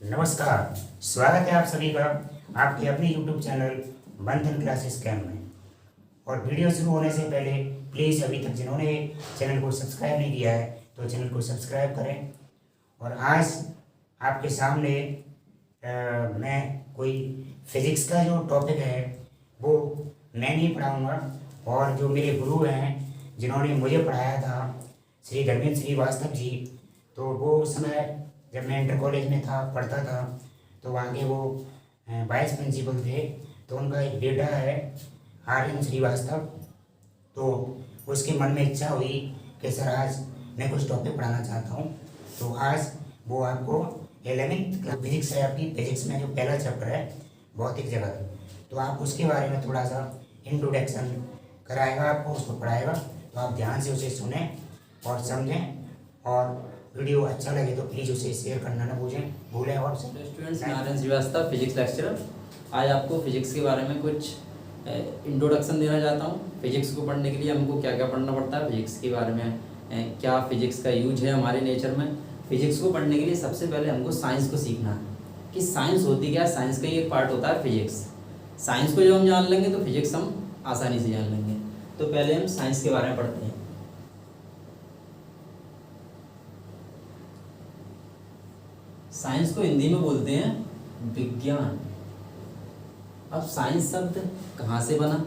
नमस्कार, स्वागत है आप सभी का आपके अपने YouTube चैनल बंधन क्लासेस कैम्प में। और वीडियो शुरू होने से पहले प्लीज़ अभी तक जिन्होंने चैनल को सब्सक्राइब नहीं किया है तो चैनल को सब्सक्राइब करें। और आज आपके सामने मैं कोई फिज़िक्स का जो टॉपिक है वो मैं नहीं पढ़ाऊँगा, और जो मेरे गुरु हैं जिन्होंने मुझे पढ़ाया था श्री धर्मेंद्र श्रीवास्तव जी, तो वो उस समय जब मैं इंटर कॉलेज में था पढ़ता था तो वहाँ के वो वाइस प्रिंसिपल थे। तो उनका एक बेटा है आर्यन श्रीवास्तव, तो उसके मन में इच्छा हुई कि सर आज मैं कुछ टॉपिक पढ़ाना चाहता हूँ। तो आज वो आपको 11th फिजिक्स है, आपकी फिजिक्स में जो पहला चैप्टर है भौतिक जगत, तो आप उसके बारे में थोड़ा सा इंट्रोडक्शन कराएगा, आपको उसको पढ़ाएगा। तो आप ध्यान से उसे सुने और समझें, और वीडियो अच्छा लगे तो प्लीज़ उसे शेयर करना ना भूलें। और स्टूडेंट्स, मैं आर्यन श्रीवास्तव, फिजिक्स लेक्चरर। आज आपको फिजिक्स के बारे में कुछ इंट्रोडक्शन देना चाहता हूँ। फिजिक्स को पढ़ने के लिए हमको क्या क्या पढ़ना पड़ता है, फिजिक्स के बारे में क्या फिजिक्स का यूज है हमारे नेचर में। फिजिक्स को पढ़ने के लिए सबसे पहले हमको साइंस को सीखना है कि साइंस होती क्या है। साइंस का ही एक पार्ट होता है फिजिक्स। साइंस को जब हम जान लेंगे तो फिजिक्स हम आसानी से जान लेंगे। तो पहले हम साइंस के बारे में पढ़ते हैं। साइंस को हिंदी में बोलते हैं विज्ञान। अब साइंस शब्द कहाँ से बना,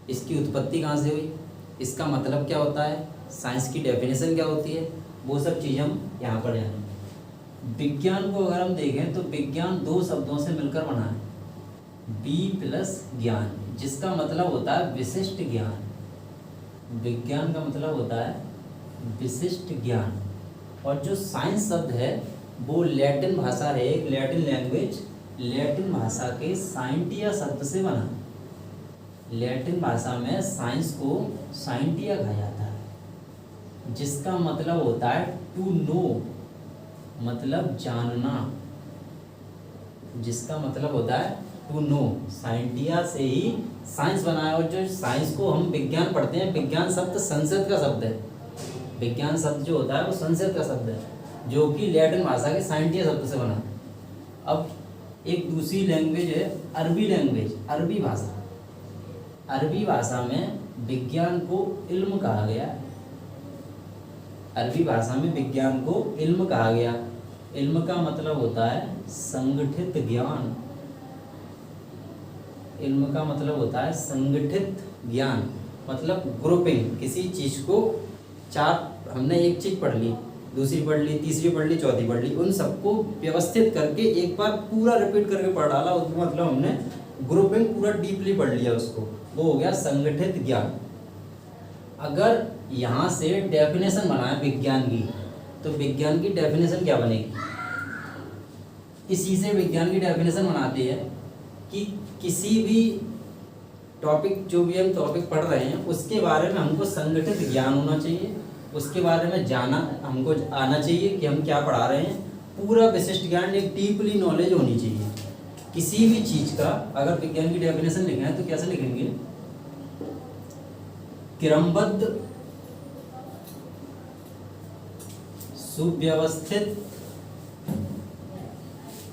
इसकी उत्पत्ति कहाँ से हुई, इसका मतलब क्या होता है, साइंस की डेफिनेशन क्या होती है, वो सब चीज़ हम यहाँ पर जानेंगे। विज्ञान को अगर हम देखें तो विज्ञान दो शब्दों से मिलकर बना है, बी प्लस ज्ञान, जिसका मतलब होता है विशिष्ट ज्ञान। विज्ञान का मतलब होता है विशिष्ट ज्ञान। और जो साइंस शब्द है वो लैटिन भाषा है, एक लैटिन लैंग्वेज, लैटिन भाषा के साइंटिया शब्द से बना। लैटिन भाषा में साइंस को साइंटिया कहा जाता है, जिसका मतलब होता है टू नो, मतलब जानना, जिसका मतलब होता है टू नो। साइंटिया से ही साइंस बना है। और जो साइंस को हम विज्ञान पढ़ते हैं, विज्ञान शब्द संस्कृत का शब्द है। विज्ञान शब्द जो होता है वो संस्कृत का शब्द है, जो कि लैटिन भाषा के साइंटिया शब्द से बना। अब एक दूसरी लैंग्वेज है अरबी लैंग्वेज, अरबी भाषा। अरबी भाषा में विज्ञान को इल्म कहा गया। अरबी भाषा में विज्ञान को इल्म कहा गया। इल्म का मतलब होता है संगठित ज्ञान। इल्म का मतलब होता है संगठित ज्ञान, मतलब ग्रुपिंग। किसी चीज़ को चार, हमने एक चीज़ पढ़ ली, दूसरी पढ़ ली, तीसरी पढ़ ली, चौथी पढ़ ली, उन सबको व्यवस्थित करके एक बार पूरा रिपीट करके पढ़ डाला, उसका मतलब हमने ग्रुपिंग पूरा डीपली पढ़ लिया उसको, वो हो गया संगठित ज्ञान। अगर यहाँ से डेफिनेशन बनाए विज्ञान की, तो विज्ञान की डेफिनेशन क्या बनेगी, इसी से विज्ञान की डेफिनेशन बनाते हैं कि किसी भी टॉपिक, जो भी हम टॉपिक पढ़ रहे हैं उसके बारे में हमको संगठित ज्ञान होना चाहिए, उसके बारे में जाना हमको आना चाहिए कि हम क्या पढ़ा रहे हैं। पूरा विशिष्ट ज्ञान, एक डीपली नॉलेज होनी चाहिए किसी भी चीज़ का। अगर विज्ञान की डेफिनेशन लिखना है तो कैसे लिखेंगे, क्रमबद्ध, सुव्यवस्थित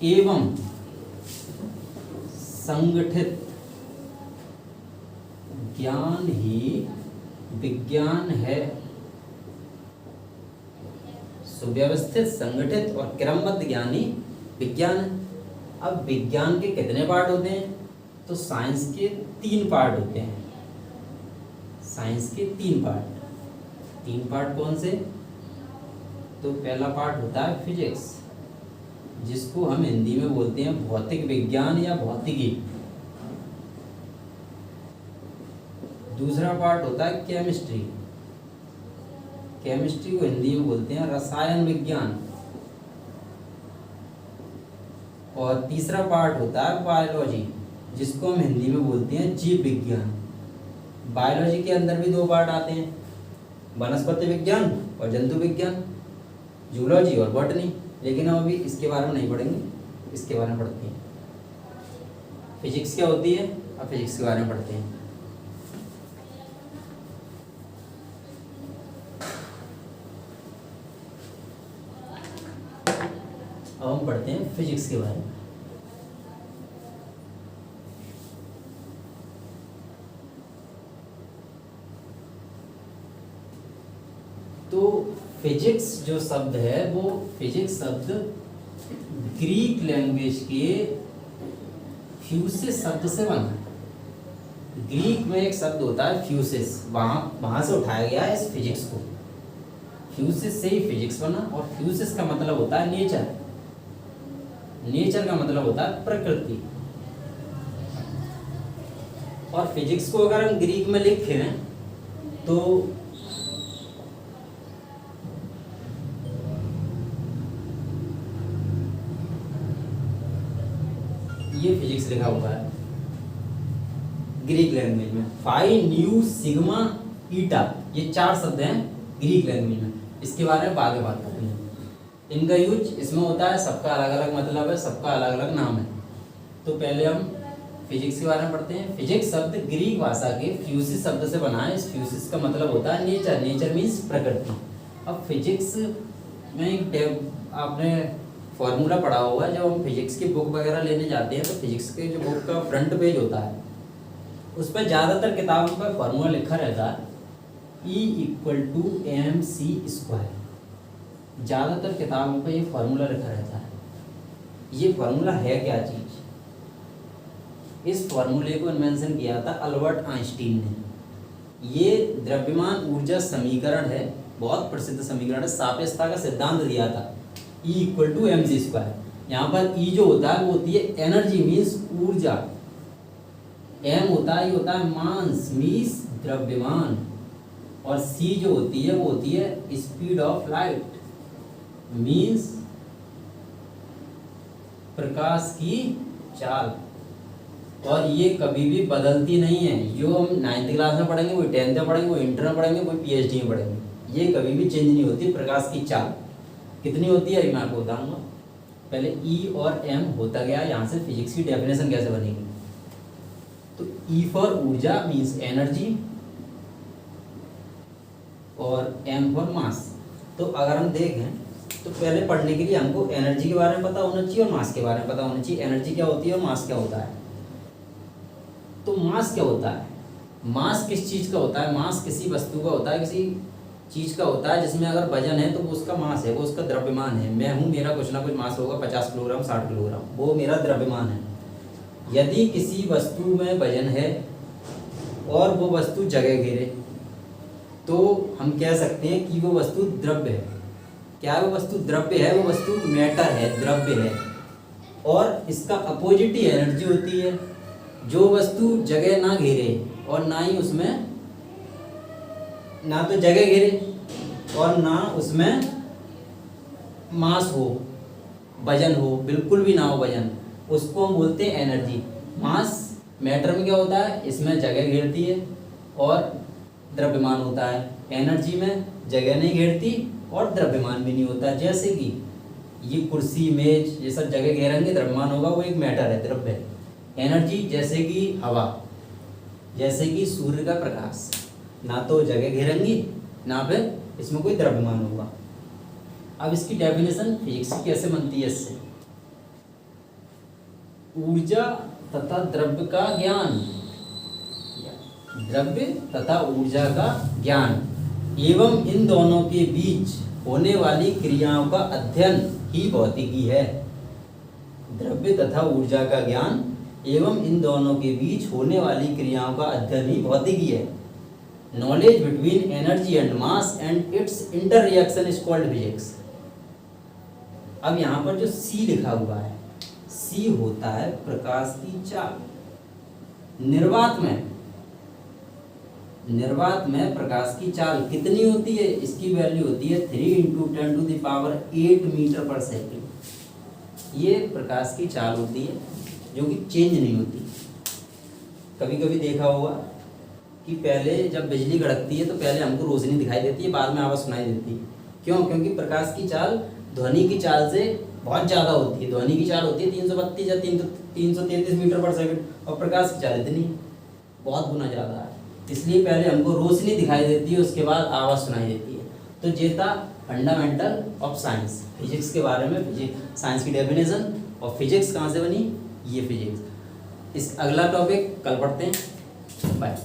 एवं संगठित ज्ञान ही विज्ञान है। सुव्यवस्थित, संगठित और क्रमबद्ध ज्ञान ही विज्ञान है। अब विज्ञान के कितने पार्ट होते हैं, तो साइंस के 3 पार्ट होते हैं। साइंस के 3 पार्ट। 3 पार्ट कौन से, तो पहला पार्ट होता है फिजिक्स, जिसको हम हिंदी में बोलते हैं भौतिक विज्ञान या भौतिकी। दूसरा पार्ट होता है केमिस्ट्री, केमिस्ट्री को हिंदी में बोलते हैं रसायन विज्ञान। और तीसरा पार्ट होता है बायोलॉजी, जिसको हम हिंदी में बोलते हैं जीव विज्ञान। बायोलॉजी के अंदर भी 2 पार्ट आते हैं, वनस्पति विज्ञान और जंतु विज्ञान, जूलॉजी और बॉटनी। लेकिन हम अभी इसके बारे में नहीं पढ़ेंगे, इसके बारे में पढ़ते हैं। फिजिक्स क्या होती है, अब फिजिक्स के बारे में पढ़ते हैं। अब हम पढ़ते हैं फिजिक्स के बारे में। तो फिजिक्स जो शब्द है वो फिजिक्स शब्द ग्रीक लैंग्वेज के फ्यूसिस शब्द से बना है। ग्रीक में एक शब्द होता है फ्यूसिस, वहाँ से उठाया गया है इस फिजिक्स को। फ्यूसिस से ही फिजिक्स बना, और फ्यूसिस का मतलब होता है नेचर। नेचर का मतलब होता है प्रकृति। और फिजिक्स को अगर हम ग्रीक में लिखें तो ये फिजिक्स लिखा हुआ है ग्रीक लैंग्वेज में, फाई न्यू सिग्मा ईटा, ये 4 शब्द हैं ग्रीक लैंग्वेज में। इसके बारे में बाद में बात करेंगे। इनका यूज इसमें होता है, सबका अलग अलग मतलब है, सबका अलग अलग नाम है। तो पहले हम फिजिक्स के बारे में पढ़ते हैं। फिजिक्स शब्द ग्रीक भाषा के फ्यूसिस शब्द से बना है। इस फ्यूसिस का मतलब होता है नेचर। नेचर मीन्स प्रकृति। अब फिजिक्स में एक आपने फॉर्मूला पढ़ा होगा, जब हम फिजिक्स की बुक वगैरह लेने जाते हैं तो फिजिक्स के जो बुक का फ्रंट पेज होता है उस पर ज़्यादातर किताबों पर फॉर्मूला लिखा रहता है E=mc²। ज़्यादातर किताबों पर ये फॉर्मूला लिखा रहता है। ये फॉर्मूला है क्या चीज़? इस फॉर्मूले को इन्वेंशन किया था अल्बर्ट आइंस्टीन ने। ये द्रव्यमान ऊर्जा समीकरण है, बहुत प्रसिद्ध समीकरण है। सापेक्षता का सिद्धांत दिया था E=mc²। यहाँ पर E जो होता है वो होती है एनर्जी मीन्स ऊर्जा, M होता है, ये होता है मास मीन्स द्रव्यमान, और C जो होती है वो होती है स्पीड ऑफ लाइट मीन्स प्रकाश की चाल। और ये कभी भी बदलती नहीं है। जो हम 9th क्लास में पढ़ेंगे, वही 10th में पढ़ेंगे, वही इंटर में पढ़ेंगे, वही PhD में पढ़ेंगे। ये कभी भी चेंज नहीं होती। प्रकाश की चाल कितनी होती है मैं आपको बताऊंगा। पहले E और M होता गया। यहाँ से फिजिक्स की डेफिनेशन कैसे बनेगी। तो E फॉर ऊर्जा मीन्स एनर्जी और M फॉर मास। तो अगर हम देखें तो पहले पढ़ने के लिए हमको एनर्जी के बारे में पता होना चाहिए और मास के बारे में पता होना चाहिए। एनर्जी क्या होती है और मास क्या होता है। तो मास क्या होता है? मास किस चीज़ का होता है? मास किसी वस्तु का होता है, किसी चीज़ का होता है जिसमें अगर वजन है तो वो उसका मास है, वो उसका द्रव्यमान है। मैं हूँ, मेरा कुछ ना कुछ मास होगा, 50 किलोग्राम 60 किलोग्राम, वो मेरा द्रव्यमान है। यदि किसी वस्तु में वजन है और वो वस्तु जगह घेरे तो हम कह सकते हैं कि वो वस्तु द्रव्य है। क्या वो वस्तु द्रव्य है? वो वस्तु मैटर है, द्रव्य है। और इसका अपोजिट ही एनर्जी होती है। जो वस्तु जगह ना घेरे और ना ही उसमें, ना तो जगह घेरे और ना उसमें मास हो, वजन हो, बिल्कुल भी ना हो वजन, उसको हम बोलते हैं एनर्जी। मास मैटर में क्या होता है? इसमें जगह घेरती है और द्रव्यमान होता है। एनर्जी में जगह नहीं घेरती और द्रव्यमान भी नहीं होता। जैसे कि ये कुर्सी, मेज, ये सब जगह घेरेंगे, द्रव्यमान होगा, वो एक मैटर है, द्रव्य है। एनर्जी जैसे कि हवा, जैसे कि सूर्य का प्रकाश, ना तो जगह घेरेंगी ना फिर इसमें कोई द्रव्यमान होगा। अब इसकी डेफिनेशन फिजिक्स की कैसे बनती है? इससे ऊर्जा तथा द्रव्य का ज्ञान, द्रव्य तथा ऊर्जा का ज्ञान एवं इन दोनों के बीच होने वाली क्रियाओं का अध्ययन ही भौतिकी है। द्रव्य तथा ऊर्जा का ज्ञान एवं इन दोनों के बीच होने वाली क्रियाओं का अध्ययन ही भौतिकी है। Knowledge between energy and mass and it's inter reaction is called physics. अब यहाँ पर जो C लिखा हुआ है, C होता है प्रकाश की चाल। निर्वात में प्रकाश की चाल कितनी होती है? इसकी वैल्यू होती है 3 × 10⁸ मीटर पर सेकेंड। ये प्रकाश की चाल होती है जो कि चेंज नहीं होती। कभी कभी देखा होगा कि पहले जब बिजली कड़कती है तो पहले हमको रोशनी दिखाई देती है, बाद में आवाज़ सुनाई देती है। क्यों? क्योंकि प्रकाश की चाल ध्वनि की चाल से बहुत ज़्यादा होती है। ध्वनि की चाल होती है 332 या 333 मीटर पर सेकंड, और प्रकाश की चाल इतनी बहुत गुना ज़्यादा है। इसलिए पहले हमको रोशनी दिखाई देती है, उसके बाद आवाज़ सुनाई देती है। तो ये था फंडामेंटल ऑफ साइंस, फिजिक्स के बारे में, फिजिक्स साइंस की डेफिनेशन और फिजिक्स कहाँ से बनी, ये फिजिक्स। इस अगला टॉपिक कल पढ़ते हैं। बाय।